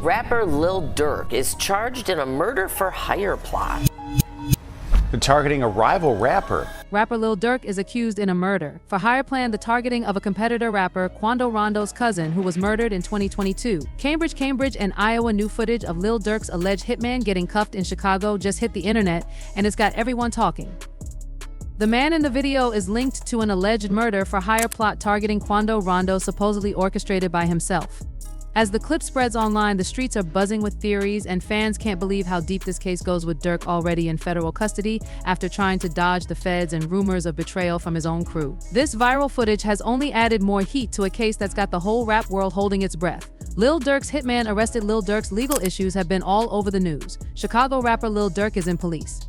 Rapper Lil Durk is charged in a murder-for-hire plot. They're targeting a rival rapper. Rapper Lil Durk is accused in a murder-for-hire plan, the targeting of a competitor rapper, Quando Rondo's cousin, who was murdered in 2022. Cambridge, and Iowa. New footage of Lil Durk's alleged hitman getting cuffed in Chicago just hit the internet, and it's got everyone talking. The man in the video is linked to an alleged murder-for-hire plot targeting Quando Rondo, supposedly orchestrated by himself. As the clip spreads online, the streets are buzzing with theories, and fans can't believe how deep this case goes, with Durk already in federal custody after trying to dodge the feds and rumors of betrayal from his own crew. This viral footage has only added more heat to a case that's got the whole rap world holding its breath. Lil Durk's hitman arrested. Lil Durk's legal issues have been all over the news. Chicago rapper Lil Durk is in police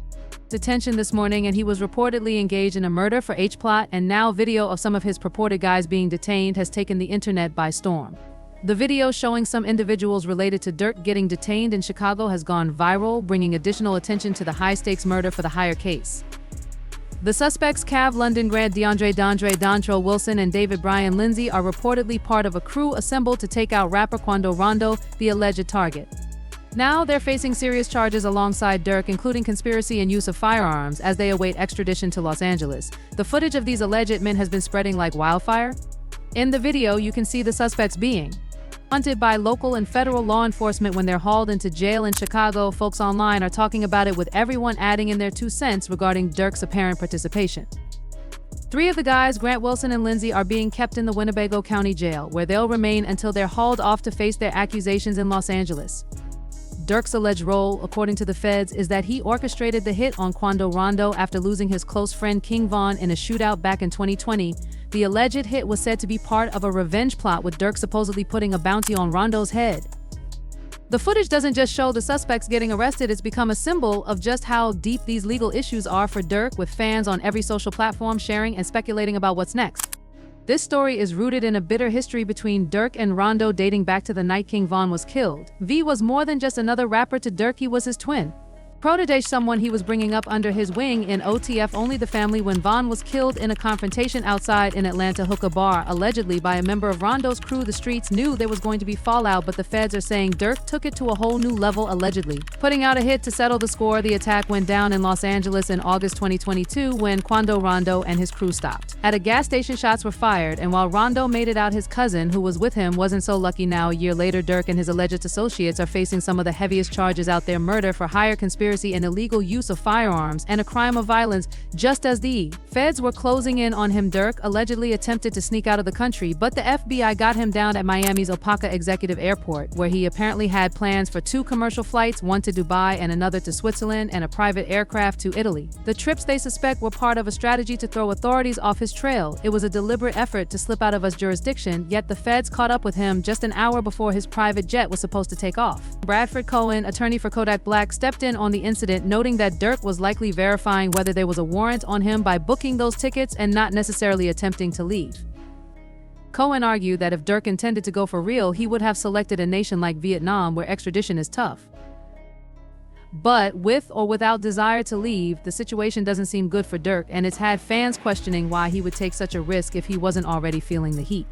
detention this morning, and he was reportedly engaged in a murder-for-hire plot, and now video of some of his purported guys being detained has taken the internet by storm. The video showing some individuals related to Durk getting detained in Chicago has gone viral, bringing additional attention to the high-stakes murder-for-hire case. The suspects, Cav London Grant, Dontrell Wilson, and David Brian Lindsay, are reportedly part of a crew assembled to take out rapper Quando Rondo, the alleged target. Now they're facing serious charges alongside Durk, including conspiracy and use of firearms, as they await extradition to Los Angeles. The footage of these alleged men has been spreading like wildfire. In the video, you can see the suspects being hunted by local and federal law enforcement when they're hauled into jail in Chicago. Folks online are talking about it, with everyone adding in their 2 cents regarding Durk's apparent participation. 3 of the guys, Grant, Wilson, and Lindsay, are being kept in the Winnebago County Jail, where they'll remain until they're hauled off to face their accusations in Los Angeles. Durk's alleged role, according to the feds, is that he orchestrated the hit on Quando Rondo after losing his close friend King Von in a shootout back in 2020. The alleged hit was said to be part of a revenge plot, with Durk supposedly putting a bounty on Rondo's head. The footage doesn't just show the suspects getting arrested, it's become a symbol of just how deep these legal issues are for Durk, with fans on every social platform sharing and speculating about what's next. This story is rooted in a bitter history between Durk and Rondo dating back to the night King Von was killed. V was more than just another rapper to Durk, he was his twin protege, someone he was bringing up under his wing in OTF only the family when Von was killed in a confrontation outside an Atlanta hookah bar, allegedly by a member of Rondo's crew. The streets knew there was going to be fallout, but the feds are saying Durk took it to a whole new level, allegedly putting out a hit to settle the score. The attack went down in Los Angeles in August 2022 when Quando Rondo and his crew stopped at a gas station. Shots were fired, and while Rondo made it out, his cousin, who was with him, wasn't so lucky. Now, a year later, Durk and his alleged associates are facing some of the heaviest charges out there: murder-for-hire, conspiracy, and illegal use of firearms, and a crime of violence. Just as the feds were closing in on him, Durk allegedly attempted to sneak out of the country, but the FBI got him down at Miami's Opaka Executive Airport, where he apparently had plans for 2 commercial flights, one to Dubai and another to Switzerland, and a private aircraft to Italy. The trips, they suspect, were part of a strategy to throw authorities off his trail. It was a deliberate effort to slip out of his jurisdiction, yet the feds caught up with him just an hour before his private jet was supposed to take off. Bradford Cohen, attorney for Kodak Black, stepped in on the incident, noting that Durk was likely verifying whether there was a warrant on him by booking those tickets and not necessarily attempting to leave. Cohen argued that if Durk intended to go for real, he would have selected a nation like Vietnam, where extradition is tough. But with or without desire to leave, the situation doesn't seem good for Durk, and it's had fans questioning why he would take such a risk if he wasn't already feeling the heat.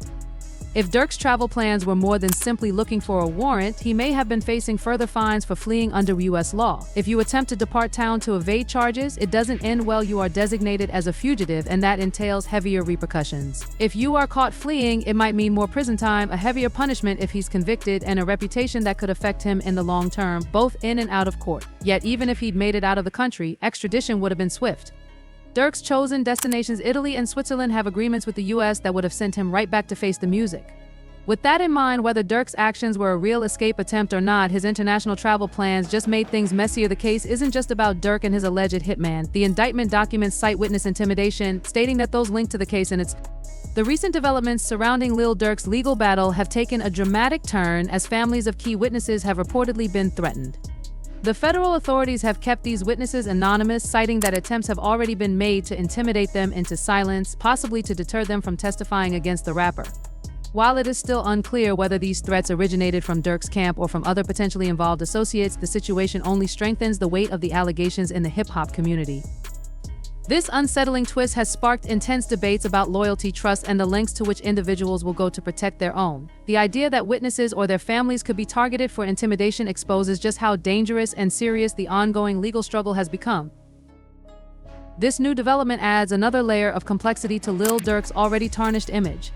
If Durk's travel plans were more than simply looking for a warrant, he may have been facing further fines for fleeing under U.S. law. If you attempt to depart town to evade charges, it doesn't end well. You are designated as a fugitive, and that entails heavier repercussions. If you are caught fleeing, it might mean more prison time, a heavier punishment if he's convicted, and a reputation that could affect him in the long term, both in and out of court. Yet even if he'd made it out of the country, extradition would have been swift. Durk's chosen destinations, Italy and Switzerland, have agreements with the U.S. that would have sent him right back to face the music. With that in mind, whether Durk's actions were a real escape attempt or not, his international travel plans just made things messier. The case isn't just about Durk and his alleged hitman. The indictment documents cite witness intimidation, stating that those linked to the case, and the recent developments surrounding Lil Durk's legal battle have taken a dramatic turn, as families of key witnesses have reportedly been threatened. The federal authorities have kept these witnesses anonymous, citing that attempts have already been made to intimidate them into silence, possibly to deter them from testifying against the rapper. While it is still unclear whether these threats originated from Durk's camp or from other potentially involved associates, the situation only strengthens the weight of the allegations in the hip-hop community. This unsettling twist has sparked intense debates about loyalty, trust, and the lengths to which individuals will go to protect their own. The idea that witnesses or their families could be targeted for intimidation exposes just how dangerous and serious the ongoing legal struggle has become. This new development adds another layer of complexity to Lil Durk's already tarnished image.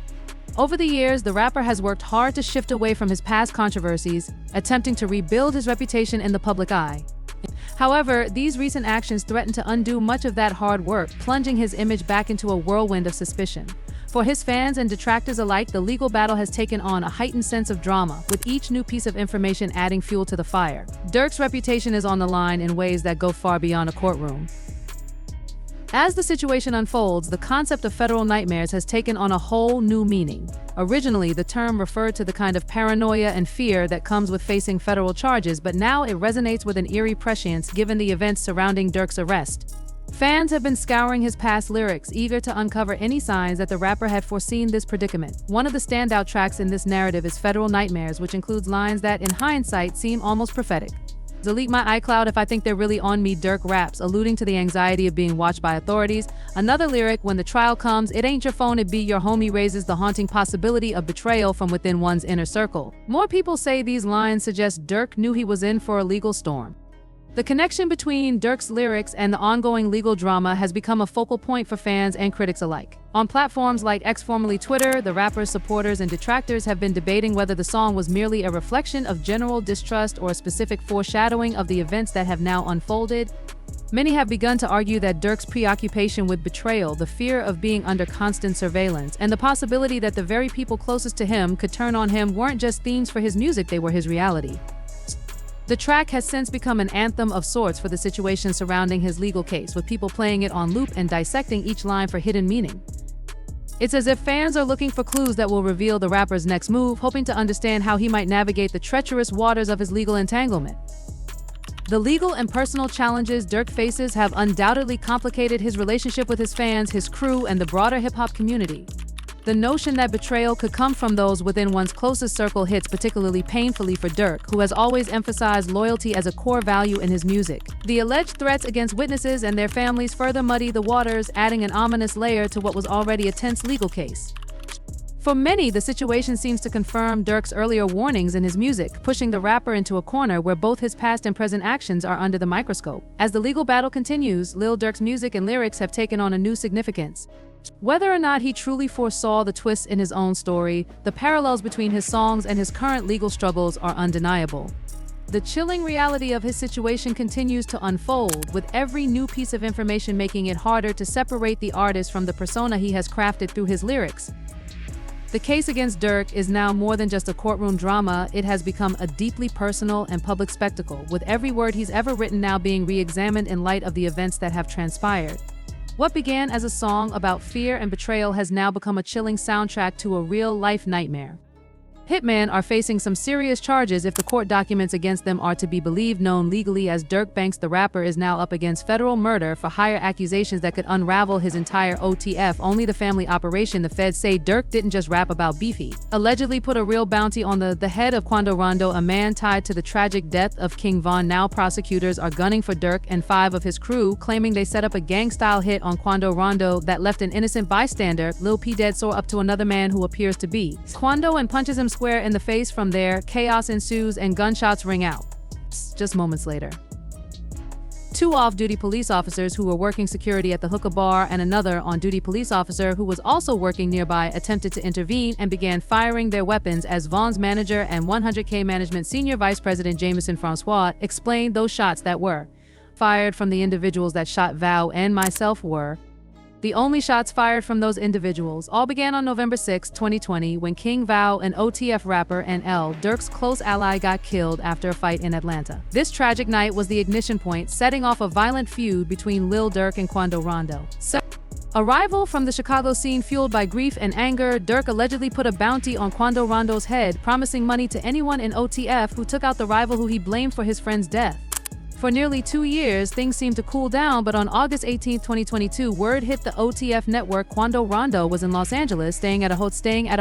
Over the years, the rapper has worked hard to shift away from his past controversies, attempting to rebuild his reputation in the public eye. However, these recent actions threaten to undo much of that hard work, plunging his image back into a whirlwind of suspicion. For his fans and detractors alike, the legal battle has taken on a heightened sense of drama, with each new piece of information adding fuel to the fire. Durk's reputation is on the line in ways that go far beyond a courtroom. As the situation unfolds, the concept of federal nightmares has taken on a whole new meaning. Originally, the term referred to the kind of paranoia and fear that comes with facing federal charges, but now it resonates with an eerie prescience given the events surrounding Durk's arrest. Fans have been scouring his past lyrics, eager to uncover any signs that the rapper had foreseen this predicament. One of the standout tracks in this narrative is Federal Nightmares, which includes lines that, in hindsight, seem almost prophetic. "Delete my iCloud if I think they're really on me," Durk raps, alluding to the anxiety of being watched by authorities. Another lyric, "When the trial comes, it ain't your phone, it be your homie," raises the haunting possibility of betrayal from within one's inner circle. More people say these lines suggest Durk knew he was in for a legal storm. The connection between Durk's lyrics and the ongoing legal drama has become a focal point for fans and critics alike. On platforms like X, formerly Twitter, the rapper's supporters and detractors have been debating whether the song was merely a reflection of general distrust or a specific foreshadowing of the events that have now unfolded. Many have begun to argue that Durk's preoccupation with betrayal, the fear of being under constant surveillance, and the possibility that the very people closest to him could turn on him weren't just themes for his music, they were his reality. The track has since become an anthem of sorts for the situation surrounding his legal case, with people playing it on loop and dissecting each line for hidden meaning. It's as if fans are looking for clues that will reveal the rapper's next move, hoping to understand how he might navigate the treacherous waters of his legal entanglement. The legal and personal challenges Durk faces have undoubtedly complicated his relationship with his fans, his crew, and the broader hip-hop community. The notion that betrayal could come from those within one's closest circle hits particularly painfully for Durk, who has always emphasized loyalty as a core value in his music. The alleged threats against witnesses and their families further muddy the waters, adding an ominous layer to what was already a tense legal case. For many, the situation seems to confirm Durk's earlier warnings in his music, pushing the rapper into a corner where both his past and present actions are under the microscope. As the legal battle continues, Lil Durk's music and lyrics have taken on a new significance. Whether or not he truly foresaw the twists in his own story, the parallels between his songs and his current legal struggles are undeniable. The chilling reality of his situation continues to unfold, with every new piece of information making it harder to separate the artist from the persona he has crafted through his lyrics. The case against Durk is now more than just a courtroom drama. It has become a deeply personal and public spectacle, with every word he's ever written now being re-examined in light of the events that have transpired. What began as a song about fear and betrayal has now become a chilling soundtrack to a real-life nightmare. Hitmen are facing some serious charges if the court documents against them are to be believed. Known legally as Durk Banks, the rapper is now up against federal murder for hire accusations that could unravel his entire OTF. Only the family operation. The feds say Durk didn't just rap about beefy. Allegedly put a real bounty on the head of Quando Rondo, a man tied to the tragic death of King Von. Now prosecutors are gunning for Durk and 5 of his crew, claiming they set up a gang-style hit on Quando Rondo that left an innocent bystander, Lil P, dead sore, up to another man who appears to be Quando, and punches him square in the face. From there, chaos ensues and gunshots ring out. Just moments later, 2 off-duty police officers who were working security at the hookah bar and another on-duty police officer who was also working nearby attempted to intervene and began firing their weapons as Von's manager and 100K Management Senior Vice President Jameson Francois explained those shots that were fired from the individuals that shot Val and myself were the only shots fired from those individuals. All began on November 6, 2020, when King Val, an OTF rapper and Lil Durk's close ally, got killed after a fight in Atlanta. This tragic night was the ignition point, setting off a violent feud between Lil Durk and Quando Rondo. A rival from the Chicago scene fueled by grief and anger, Durk allegedly put a bounty on Quando Rondo's head, promising money to anyone in OTF who took out the rival who he blamed for his friend's death. For nearly 2 years, things seemed to cool down, but on August 18, 2022, word hit the OTF network Quando Rondo was in Los Angeles staying at a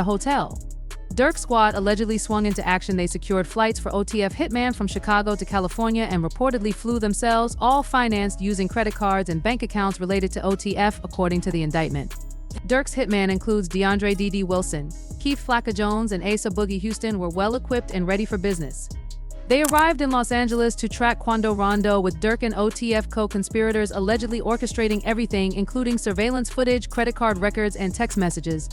hotel. Durk's squad allegedly swung into action. They secured flights for OTF Hitman from Chicago to California and reportedly flew themselves, all financed using credit cards and bank accounts related to OTF, according to the indictment. Durk's hitman includes DeAndre D.D. Wilson, Keith Flacca Jones, and Asa Boogie Houston were well-equipped and ready for business. They arrived in Los Angeles to track Quando Rondo, with Durk and OTF co-conspirators allegedly orchestrating everything, including surveillance footage, credit card records, and text messages.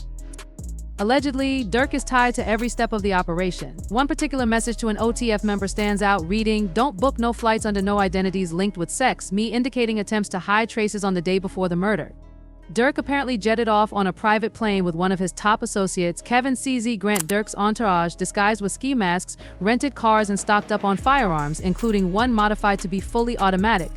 Allegedly, Durk is tied to every step of the operation. One particular message to an OTF member stands out, reading, "Don't book no flights under no identities linked with sex," indicating attempts to hide traces on the day before the murder. Durk apparently jetted off on a private plane with one of his top associates, Kevin CZ Grant. Durk's entourage, disguised with ski masks, rented cars and stocked up on firearms, including one modified to be fully automatic.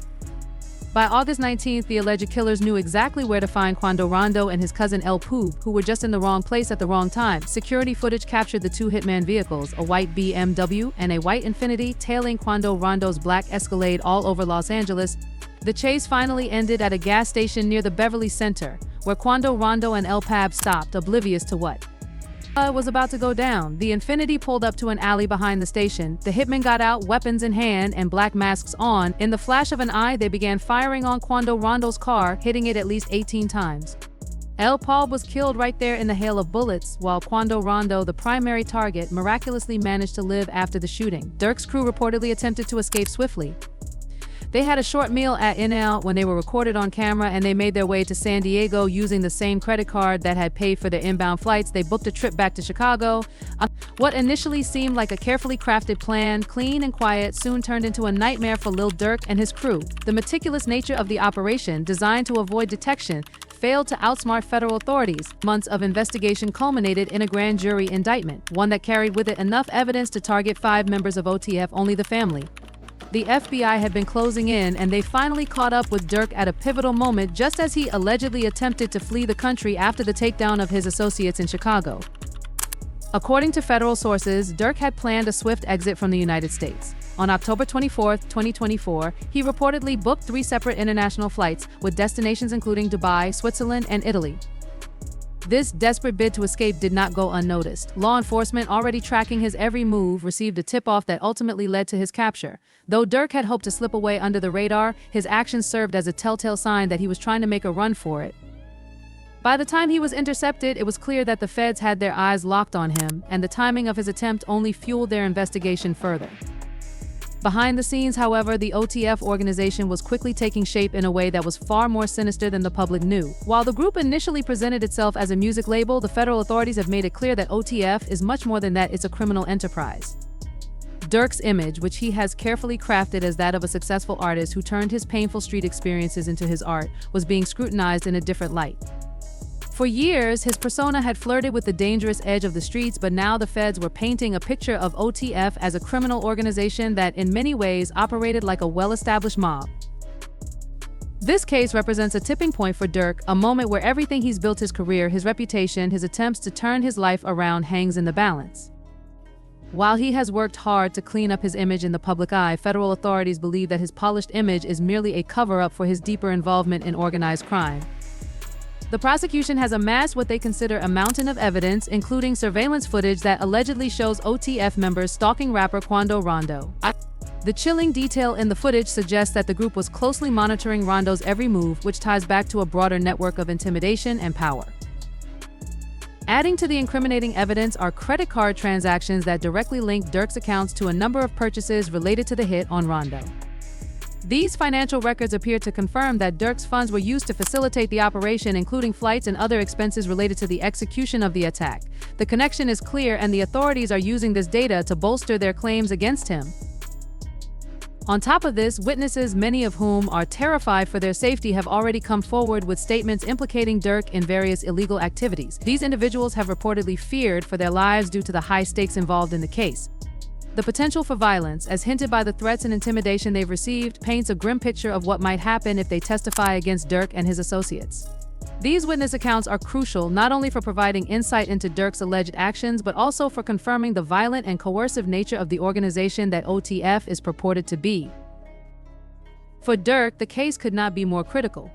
By August 19th, the alleged killers knew exactly where to find Quando Rondo and his cousin El Poob, who were just in the wrong place at the wrong time. Security footage captured the two hitman vehicles, a white BMW and a white Infiniti, tailing Quando Rondo's black Escalade all over Los Angeles. The chase finally ended at a gas station near the Beverly Center, where Quando Rondo and El Pab stopped, oblivious to what was about to go down. The Infiniti pulled up to an alley behind the station. The hitmen got out, weapons in hand and black masks on. In the flash of an eye, they began firing on Quando Rondo's car, hitting it at least 18 times. El Pab was killed right there in the hail of bullets, while Quando Rondo, the primary target, miraculously managed to live after the shooting. Durk's crew reportedly attempted to escape swiftly. They had a short meal at In-N-Out when they were recorded on camera, and they made their way to San Diego using the same credit card that had paid for their inbound flights. They booked a trip back to Chicago. What initially seemed like a carefully crafted plan, clean and quiet, soon turned into a nightmare for Lil Durk and his crew. The meticulous nature of the operation, designed to avoid detection, failed to outsmart federal authorities. Months of investigation culminated in a grand jury indictment, one that carried with it enough evidence to target 5 members of OTF, only the family. The FBI had been closing in, and they finally caught up with Durk at a pivotal moment, just as he allegedly attempted to flee the country after the takedown of his associates in Chicago. According to federal sources, Durk had planned a swift exit from the United States. On October 24, 2024, he reportedly booked 3 separate international flights, with destinations including Dubai, Switzerland, and Italy. This desperate bid to escape did not go unnoticed. Law enforcement, already tracking his every move, received a tip-off that ultimately led to his capture. Though Durk had hoped to slip away under the radar, his actions served as a telltale sign that he was trying to make a run for it. By the time he was intercepted, it was clear that the feds had their eyes locked on him, and the timing of his attempt only fueled their investigation further. Behind the scenes, however, the OTF organization was quickly taking shape in a way that was far more sinister than the public knew. While the group initially presented itself as a music label, the federal authorities have made it clear that OTF is much more than that. It's a criminal enterprise. Durk's image, which he has carefully crafted as that of a successful artist who turned his painful street experiences into his art, was being scrutinized in a different light. For years, his persona had flirted with the dangerous edge of the streets, but now the feds were painting a picture of OTF as a criminal organization that, in many ways, operated like a well-established mob. This case represents a tipping point for Durk, a moment where everything he's built his career, his reputation, his attempts to turn his life around hangs in the balance. While he has worked hard to clean up his image in the public eye, federal authorities believe that his polished image is merely a cover-up for his deeper involvement in organized crime. The prosecution has amassed what they consider a mountain of evidence, including surveillance footage that allegedly shows OTF members stalking rapper Quando Rondo. The chilling detail in the footage suggests that the group was closely monitoring Rondo's every move, which ties back to a broader network of intimidation and power. Adding to the incriminating evidence are credit card transactions that directly link Durk's accounts to a number of purchases related to the hit on Rondo. These financial records appear to confirm that Durk's funds were used to facilitate the operation, including flights and other expenses related to the execution of the attack. The connection is clear, and the authorities are using this data to bolster their claims against him. On top of this, witnesses, many of whom are terrified for their safety, have already come forward with statements implicating Durk in various illegal activities. These individuals have reportedly feared for their lives due to the high stakes involved in the case. The potential for violence, as hinted by the threats and intimidation they've received, paints a grim picture of what might happen if they testify against Durk and his associates. These witness accounts are crucial not only for providing insight into Durk's alleged actions, but also for confirming the violent and coercive nature of the organization that OTF is purported to be. For Durk, the case could not be more critical.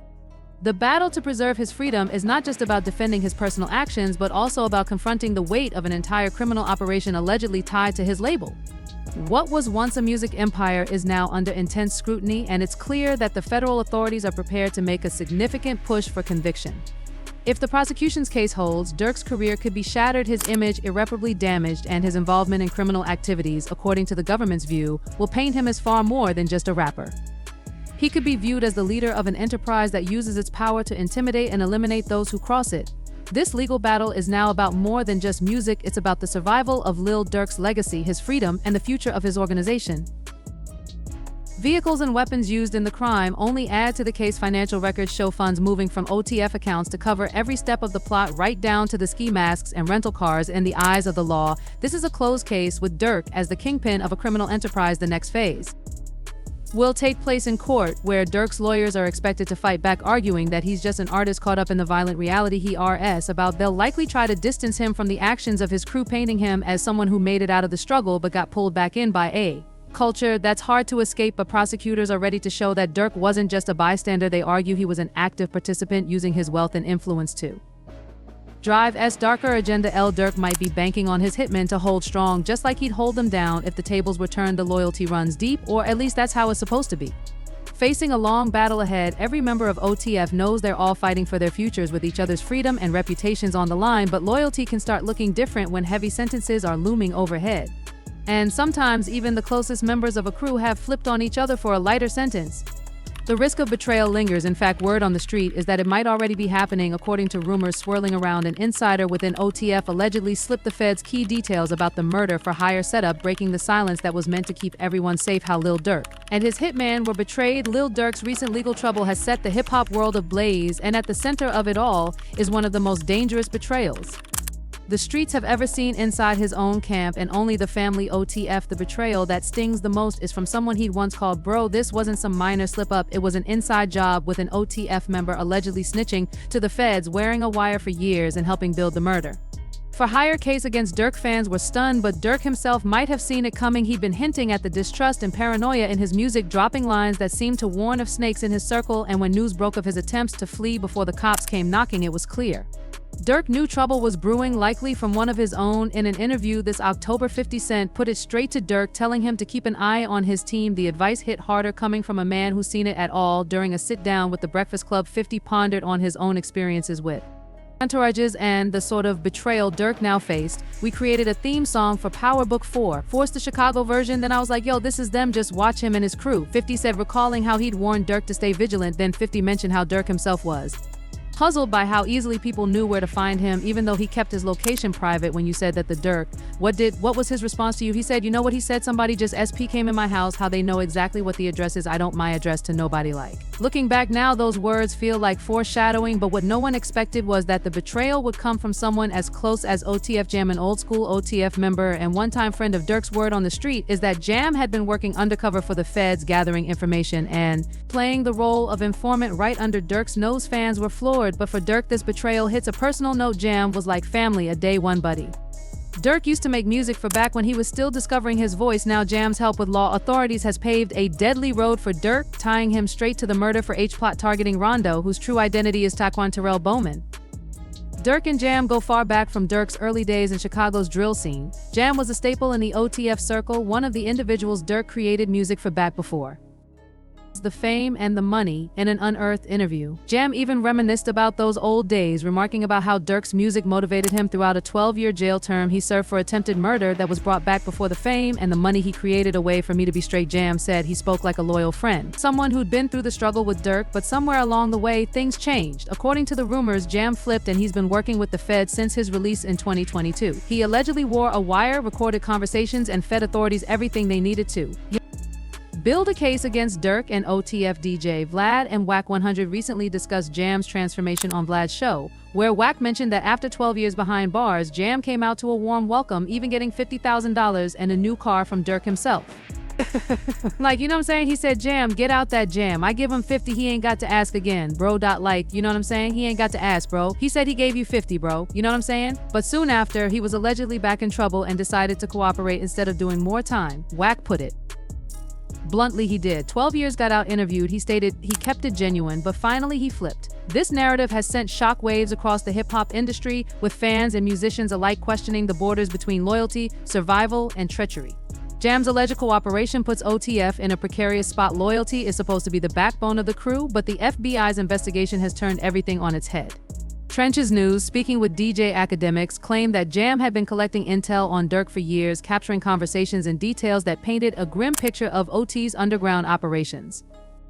The battle to preserve his freedom is not just about defending his personal actions, but also about confronting the weight of an entire criminal operation allegedly tied to his label. What was once a music empire is now under intense scrutiny, and it's clear that the federal authorities are prepared to make a significant push for conviction. If the prosecution's case holds, Durk's career could be shattered, his image irreparably damaged, and his involvement in criminal activities, according to the government's view, will paint him as far more than just a rapper. He could be viewed as the leader of an enterprise that uses its power to intimidate and eliminate those who cross it. This legal battle is now about more than just music, it's about the survival of Lil Durk's legacy, his freedom, and the future of his organization. Vehicles and weapons used in the crime only add to the case. Financial records show funds moving from OTF accounts to cover every step of the plot, right down to the ski masks and rental cars. In the eyes of the law, this is a closed case, with Durk as the kingpin of a criminal enterprise. The next phase will take place in court, where Durk's lawyers are expected to fight back, arguing that he's just an artist caught up in the violent reality he's about. They'll likely try to distance him from the actions of his crew, painting him as someone who made it out of the struggle but got pulled back in by a culture that's hard to escape. But prosecutors are ready to show that Durk wasn't just a bystander. They argue he was an active participant, using his wealth and influence to drive a darker agenda. Lil Durk might be banking on his hitmen to hold strong, just like he'd hold them down if the tables were turned. The loyalty runs deep, or at least that's how it's supposed to be. Facing a long battle ahead, every member of OTF knows they're all fighting for their futures, with each other's freedom and reputations on the line. But loyalty can start looking different when heavy sentences are looming overhead. And sometimes even the closest members of a crew have flipped on each other for a lighter sentence. The risk of betrayal lingers. In fact, word on the street is that it might already be happening. According to rumors swirling around, an insider within OTF allegedly slipped the feds key details about the murder-for-hire setup, breaking the silence that was meant to keep everyone safe. How Lil Durk and his hitman were betrayed. Lil Durk's recent legal trouble has set the hip-hop world ablaze, and at the center of it all is one of the most dangerous betrayals the streets have ever seen. Inside his own camp and only the family OTF, the betrayal that stings the most is from someone he'd once called bro. This wasn't some minor slip-up, it was an inside job, with an OTF member allegedly snitching to the feds, wearing a wire for years, and helping build the murder-for-hire case against Durk. Fans were stunned, but Durk himself might have seen it coming. He'd been hinting at the distrust and paranoia in his music, dropping lines that seemed to warn of snakes in his circle. And when news broke of his attempts to flee before the cops came knocking, it was clear Durk knew trouble was brewing, likely from one of his own. In an interview this October, 50 Cent put it straight to Durk, telling him to keep an eye on his team. The advice hit harder, coming from a man who's seen it at all. During a sit-down with the Breakfast Club, 50 pondered on his own experiences with entourages and the sort of betrayal Durk now faced. We created a theme song for Power Book 4, forced the Chicago version. Then I was like, yo, this is them, just watch him and his crew. 50 said, recalling how he'd warned Durk to stay vigilant. Then 50 mentioned how Durk himself was puzzled by how easily people knew where to find him, even though he kept his location private. When you said that the Durk, what was his response to you? He said, you know what he said? Somebody just SP came in my house, how they know exactly what the address is. I don't my address to nobody. Like, looking back now, those words feel like foreshadowing, but what no one expected was that the betrayal would come from someone as close as OTF Jam, an old school OTF member and one-time friend of Durk's. Word on the street is that Jam had been working undercover for the feds, gathering information and playing the role of informant right under Durk's nose. Fans were floored, but for Durk, this betrayal hits a personal note. Jam was like family, a day one buddy. Durk used to make music for back when he was still discovering his voice. Now Jam's help with law authorities has paved a deadly road for Durk, tying him straight to the murder for H plot targeting Rondo, whose true identity is Taquan Terrell Bowman. Durk and Jam go far back, from Durk's early days in Chicago's drill scene. Jam was a staple in the OTF circle, one of the individuals Durk created music for back before the fame and the money. In an unearthed interview, Jam even reminisced about those old days, remarking about how Durk's music motivated him throughout a 12-year jail term he served for attempted murder that was brought back before the fame and the money he created. A way for me to be straight, Jam said. He spoke like a loyal friend, someone who'd been through the struggle with Durk, but somewhere along the way things changed. According to the rumors, Jam flipped and he's been working with the feds since his release in 2022. He allegedly wore a wire, recorded conversations, and fed authorities everything they needed to build a case against Durk. And OTF DJ Vlad and Wack 100 recently discussed Jam's transformation on Vlad's show, where Wack mentioned that after 12 years behind bars, Jam came out to a warm welcome, even getting $50,000 and a new car from Durk himself. Like, you know what I'm saying? He said, Jam, get out that jam. I give him 50, he ain't got to ask again, bro. Like, you know what I'm saying? He ain't got to ask, bro. He said he gave you 50, bro. You know what I'm saying? But soon after, he was allegedly back in trouble and decided to cooperate instead of doing more time. Wack put it bluntly, he did. 12 years got out. Interviewed, he stated he kept it genuine, but finally he flipped. This narrative has sent shockwaves across the hip-hop industry, with fans and musicians alike questioning the borders between loyalty, survival, and treachery. Jam's alleged cooperation puts OTF in a precarious spot. Loyalty is supposed to be the backbone of the crew, but the FBI's investigation has turned everything on its head. Trenches News, speaking with DJ Academics, claimed that Jam had been collecting intel on Durk for years, capturing conversations and details that painted a grim picture of OT's underground operations.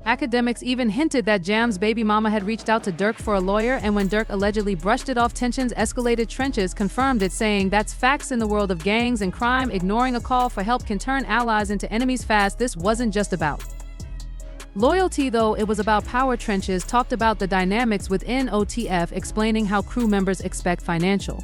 Academics even hinted that Jam's baby mama had reached out to Durk for a lawyer, and when Durk allegedly brushed it off, tensions escalated. Trenches confirmed it, saying that's facts in the world of gangs and crime. Ignoring a call for help can turn allies into enemies fast. This wasn't just about loyalty, though, it was about power. Trenches talked about the dynamics within OTF, explaining how crew members expect financial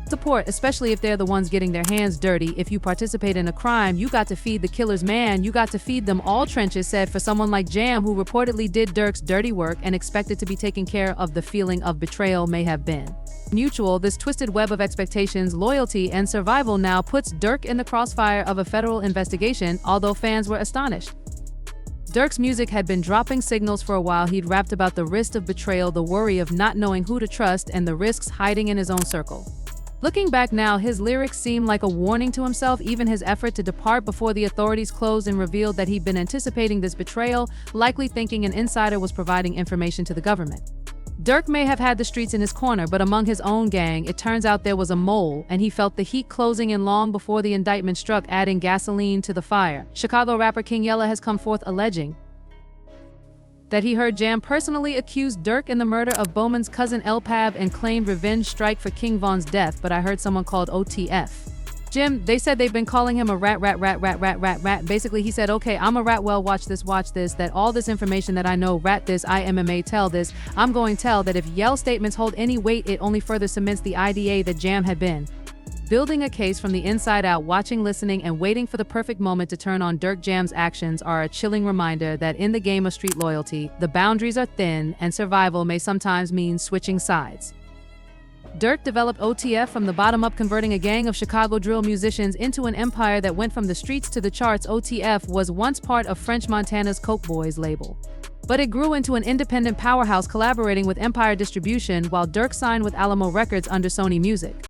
support, especially if they're the ones getting their hands dirty. If you participate in a crime, you got to feed the killers, man. You got to feed them all. Trenches said for someone like Jam, who reportedly did Durk's dirty work and expected to be taken care of, the feeling of betrayal may have been mutual. This twisted web of expectations, loyalty, and survival now puts Durk in the crossfire of a federal investigation, although fans were astonished. Durk's music had been dropping signals for a while. He'd rapped about the risk of betrayal, the worry of not knowing who to trust, and the risks hiding in his own circle. Looking back now, his lyrics seem like a warning to himself. Even his effort to depart before the authorities closed and revealed that he'd been anticipating this betrayal, likely thinking an insider was providing information to the government. Durk may have had the streets in his corner, but among his own gang, it turns out there was a mole, and he felt the heat closing in long before the indictment struck, adding gasoline to the fire. Chicago rapper King Yella has come forth alleging that he heard Jam personally accuse Durk in the murder of Bowman's cousin El Pab and claimed revenge strike for King Von's death, but I heard someone called OTF. Jim, they said they've been calling him a rat. Basically, he said, okay, I'm a rat, well, watch this, that all this information that I know, rat this, I MMA, tell this, I'm going to tell that if Yell statements hold any weight, it only further cements the idea that Jam had been building a case from the inside out. Watching, listening, and waiting for the perfect moment to turn on Durk. Jam's actions are a chilling reminder that in the game of street loyalty, the boundaries are thin and survival may sometimes mean switching sides. Durk developed OTF from the bottom up, converting a gang of Chicago drill musicians into an empire that went from the streets to the charts. OTF was once part of French Montana's Coke Boys label, but it grew into an independent powerhouse, collaborating with Empire Distribution while Durk signed with Alamo Records under Sony Music.